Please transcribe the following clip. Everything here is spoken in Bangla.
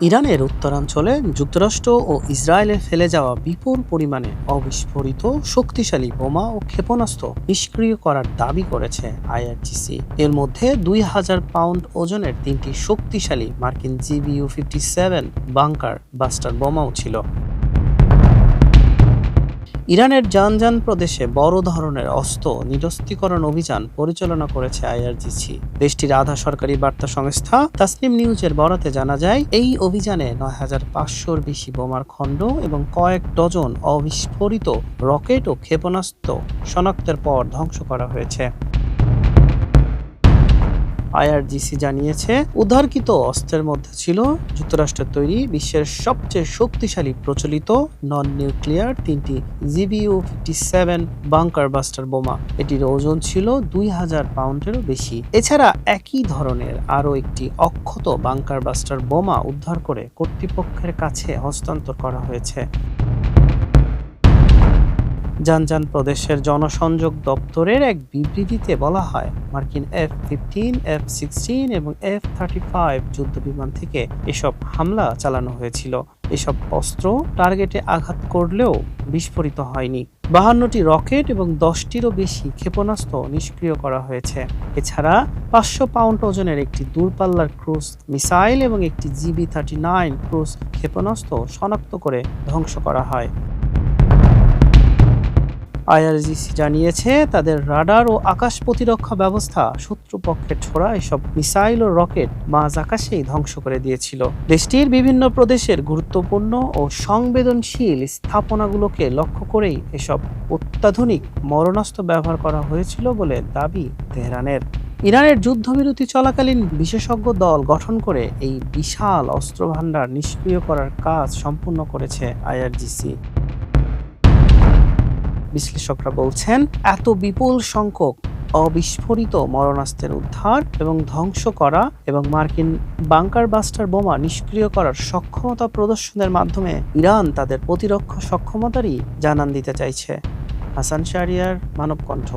ইরানের উত্তরাঞ্চলে যুক্তরাষ্ট্র ও ইসরায়েলে ফেলে যাওয়া বিপুল পরিমাণে অবিস্ফোরিত শক্তিশালী বোমা ও ক্ষেপণাস্ত্র নিষ্ক্রিয় করার দাবি করেছে আইআরজিসি। এর মধ্যে ২,০০০ পাউন্ড ওজনের ৩টি শক্তিশালী মার্কিন GBU-57 বাংকার বাস্টার বোমাও ছিল। ইরানের জানজান প্রদেশে বড় ধরনের অস্ত্র নিরস্ত্রীকরণ অভিযান পরিচালনা করেছে আইআরজিসি। দেশটির আধা সরকারি বার্তা সংস্থা তাসনিম নিউজের বরাতে জানা যায়, এই অভিযানে ৯,৫০০-র বেশি বোমার খণ্ড এবং কয়েক ডজন অবিস্ফোরিত রকেট ও ক্ষেপণাস্ত্র শনাক্তের পর ধ্বংস করা হয়েছে। আইআরজিসি জানিয়েছে, উদ্ধারকৃত অস্ত্রের মধ্যে ছিল যুক্তরাষ্ট্রের তৈরি বিশ্বের সবচেয়ে শক্তিশালী প্রচলিত নন নিউক্লিয়ার ৩টি GBU-57 বাংকার বাস্টার বোমা। এটির ওজন ছিল ২,০০০ পাউন্ডেরও বেশি। এছাড়া একই ধরনের আরও একটি অক্ষত বাংকার বাস্টার বোমা উদ্ধার করে কর্তৃপক্ষের কাছে হস্তান্তর করা হয়েছে। জানজান প্রদেশের জনসংযোগ দপ্তরের এক বিবৃতিতে বলা হয়, মার্কিন F-15, F-16 এবং F-35 যুদ্ধবিমান থেকে এসব হামলা চালানো হয়েছিল। এসব অস্ত্র টার্গেটে আঘাত করলেও বিস্ফোরিত হয়নি। ৫২টি রকেট এবং ১০টিরও বেশি ক্ষেপণাস্ত্র নিষ্ক্রিয় করা হয়েছে। এছাড়া ৫০০ পাউন্ড ওজনের একটি দূরপাল্লার ক্রুজ মিসাইল এবং একটি GB-39 ক্রুজ ক্ষেপণাস্ত্র শনাক্ত করে ধ্বংস করা হয়। আইআরজিসি জানিয়েছে, তাদের রাডার ও আকাশ প্রতিরক্ষা ব্যবস্থা শত্রুপক্ষের ছোড়া এসব মিসাইল ও রকেট মাঝ আকাশেই ধ্বংস করে দিয়েছিল। দেশটির বিভিন্ন প্রদেশের গুরুত্বপূর্ণ ও সংবেদনশীল স্থাপনাগুলোকে লক্ষ্য করেই এসব অত্যাধুনিক মরণাস্ত্র ব্যবহার করা হয়েছিল বলে দাবি তেহরানের। ইরানের যুদ্ধবিরতি চলাকালীন বিশেষজ্ঞ দল গঠন করে এই বিশাল অস্ত্রভান্ডার নিষ্ক্রিয় করার কাজ সম্পূর্ণ করেছে আইআরজিসি। বিশ্লেষকরা বলছেন, এত বিপুল সংখ্যক অবিস্ফোরিত মরণাস্ত্রের উদ্ধার এবং ধ্বংস করা এবং মার্কিন বাংকার বাস্টার বোমা নিষ্ক্রিয় করার সক্ষমতা প্রদর্শনের মাধ্যমে ইরান তাদের প্রতিরক্ষা সক্ষমতারই জানান দিতে চাইছে। হাসান শাহরিয়ার, মানবকণ্ঠ।